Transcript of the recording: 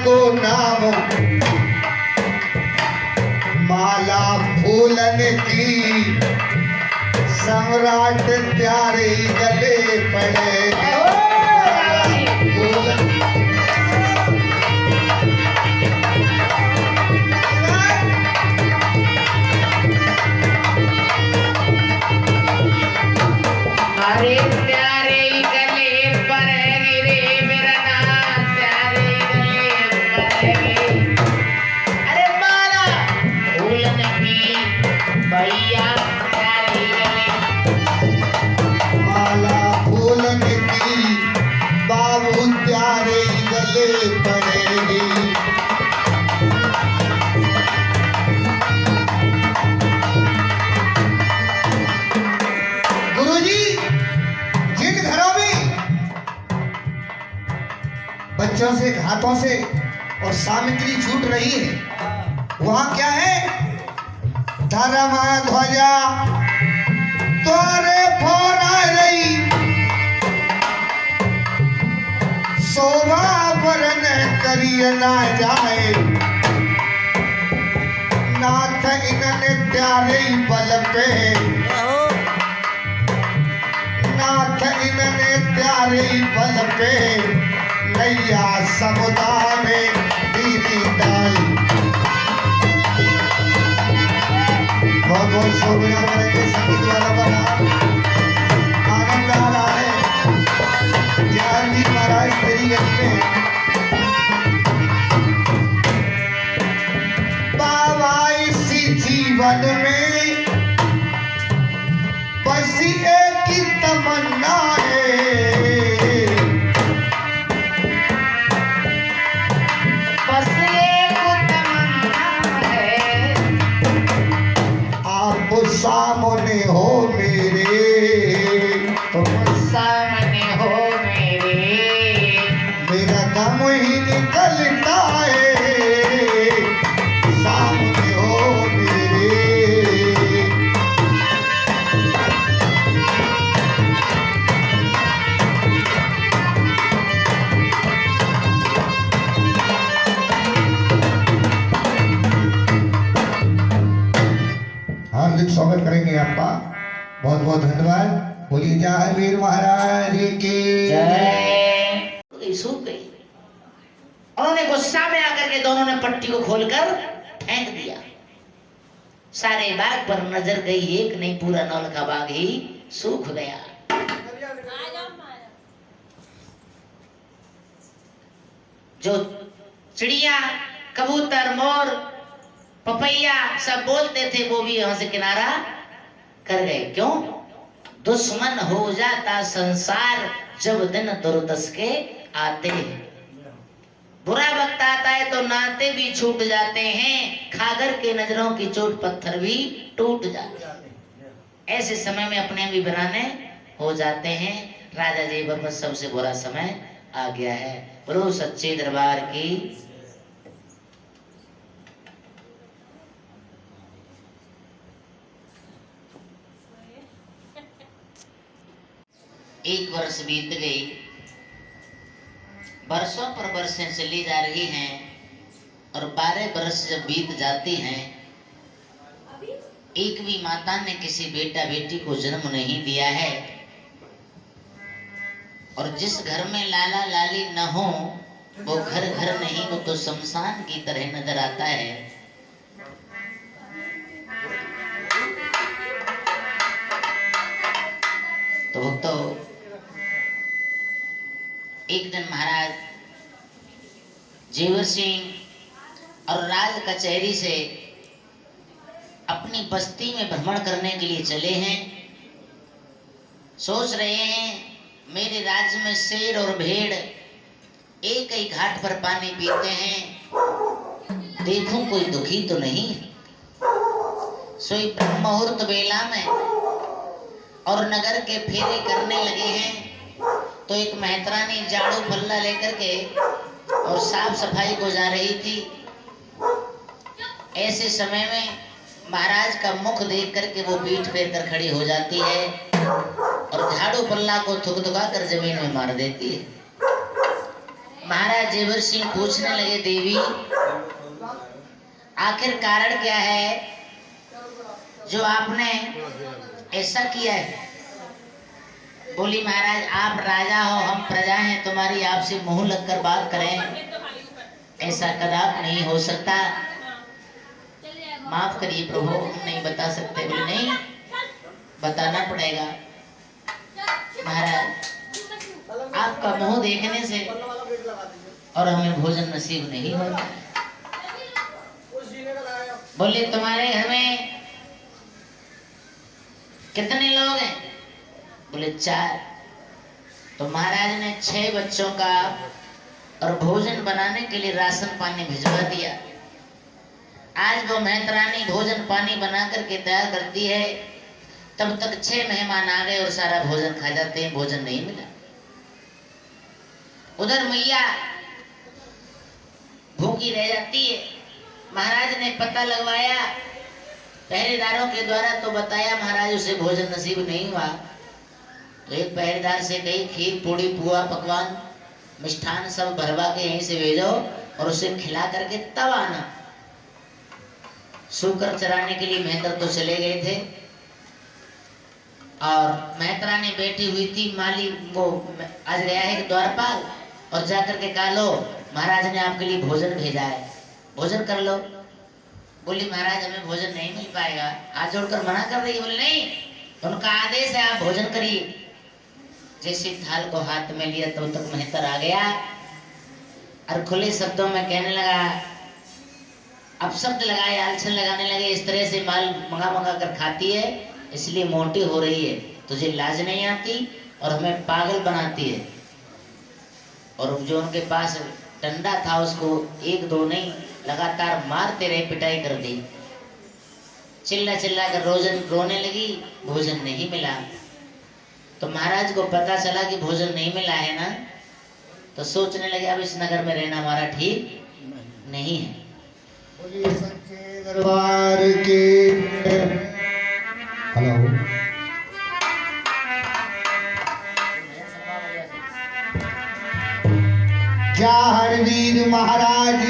को नाम माला फूलन की सम्राट प्यारे गले पड़े बच्चों से हाथों से और सामग्री छूट रही है वहां क्या है धर्म ध्वजा तोरे फोरा रही शोभा वरण करिए ना जाए नाथ इनने प्यारे बल पे नाथ इनने प्यारे बल पे नैया समुदाय में दीदी डाली बहुत बहुत शुक्रिया करेंगे संगीत वाला बना आनंद आ रहा है जहांगीर महाराज तेरी गली में बाबा इसी जीवन में बस एक ही तमन्ना है सामने हो मेरे तुम सामने हो मेरे मेरा दम ही निकलता है सामने हो मेरे हार्दिक स्वागत करेंगे आपका बहुत बहुत धन्यवाद बोलिए जय वीर महाराज की जय। सूख गई उन्होंने गुस्सा में आकर के दोनों ने पट्टी को खोलकर फेंक दिया सारे बाग पर नजर गई एक नहीं पूरा नौल का बाग ही सूख गया जो चिड़िया कबूतर मोर पपैया सब बोलते थे वो भी यहां से किनारा कर गए क्यों दुश्मन हो जाता संसार जब दिन दुर्दश के आते हैं बुरा वक्त आता है तो नाते भी छूट जाते हैं खागर के नजरों की चोट पत्थर भी टूट जाते हैं ऐसे समय में अपने भी बनाने हो जाते हैं राजा जी पर सबसे बुरा समय आ गया है बोलो सच्चे दरबार की एक वर्ष बीत गई वर्षों पर वर्षें चली जा रही हैं और 12 वर्ष जब बीत जाती हैं एक भी माता ने किसी बेटा बेटी को जन्म नहीं दिया है और जिस घर में लाला लाली न हो वो घर घर नहीं वो तो शमशान की तरह नजर आता है तो एक दिन महाराज जेवर सिंह और राज कचहरी से अपनी बस्ती में भ्रमण करने के लिए चले हैं सोच रहे हैं मेरे राज्य में शेर और भेड़ एक ही घाट पर पानी पीते हैं देखूं कोई दुखी तो नहीं सोई ब्रह्म मुहूर्त बेला में और नगर के फेरे करने लगे हैं तो एक मेहतरानी झाड़ू पल्ला लेकर के और साफ सफाई को जा रही थी ऐसे समय में महाराज का मुख देख करके वो पीठ फेर कर खड़ी हो जाती है और झाड़ू पल्ला को थुकथुका कर जमीन में मार देती है महाराज जेवर सिंह पूछने लगे, देवी आखिर कारण क्या है जो आपने ऐसा किया है? बोली, महाराज आप राजा हो, हम प्रजा हैं, तुम्हारी आपसे मुंह लगकर बात करें, ऐसा कदापि नहीं हो सकता। माफ करिए प्रभु, हम नहीं बता सकते। बोले, नहीं बताना पड़ेगा महाराज, आपका मुंह देखने से और हमें भोजन नसीब नहीं होता। बोले, तुम्हारे घर में कितने लोग हैं? बोले, 4। तो महाराज ने 6 बच्चों का और भोजन बनाने के लिए राशन पानी भिजवा दिया। आज वो मेहतरानी भोजन पानी बना करके तैयार करती है, तब तक 6 मेहमान आ गए और सारा भोजन खा जाते हैं, भोजन नहीं मिला। उधर मैया भूखी रह जाती है। महाराज ने पता लगवाया पहरेदारों के द्वारा, तो बताया महाराज उसे भोजन नसीब नहीं हुआ। तो एक पहरेदार से कही, खीर पूड़ी पुआ पकवान मिष्ठान सब भरवा के यहीं से भेजो और उसे खिला करके तब आना। सूकर चराने के लिए मेहतर तो चले गए थे और मेहतरानी बैठी हुई थी। माली वो आज गया है द्वारपाल और जाकर के कहा, लो महाराज ने आपके लिए भोजन भेजा है, भोजन कर लो। बोली, महाराज हमें भोजन नहीं मिल पाएगा। हाथ जोड़कर मना कर रही है। बोले, नहीं, उनका आदेश है, आप भोजन करिए। जैसे थाल को हाथ में लिया तब तक मेहतर आ गया और खुले शब्दों में कहने लगा, अब शब्द लगाए, आलछन लगाने लगे, इस तरह से माल मंगा मंगा कर खाती है, इसलिए मोटी हो रही है, तुझे लाज नहीं आती और हमें पागल बनाती है। और जो उनके पास डंडा था उसको 1-2 नहीं, लगातार मारते रहे, पिटाई कर दी। चिल्ला चिल्ला कर रोने लगी, भोजन नहीं मिला। तो महाराज को पता चला कि भोजन नहीं मिला है ना, तो सोचने लगे अब इस नगर में रहना हमारा ठीक नहीं है। बोलिए सच्चे दरबार की। हेलो, जाहर वीर महाराज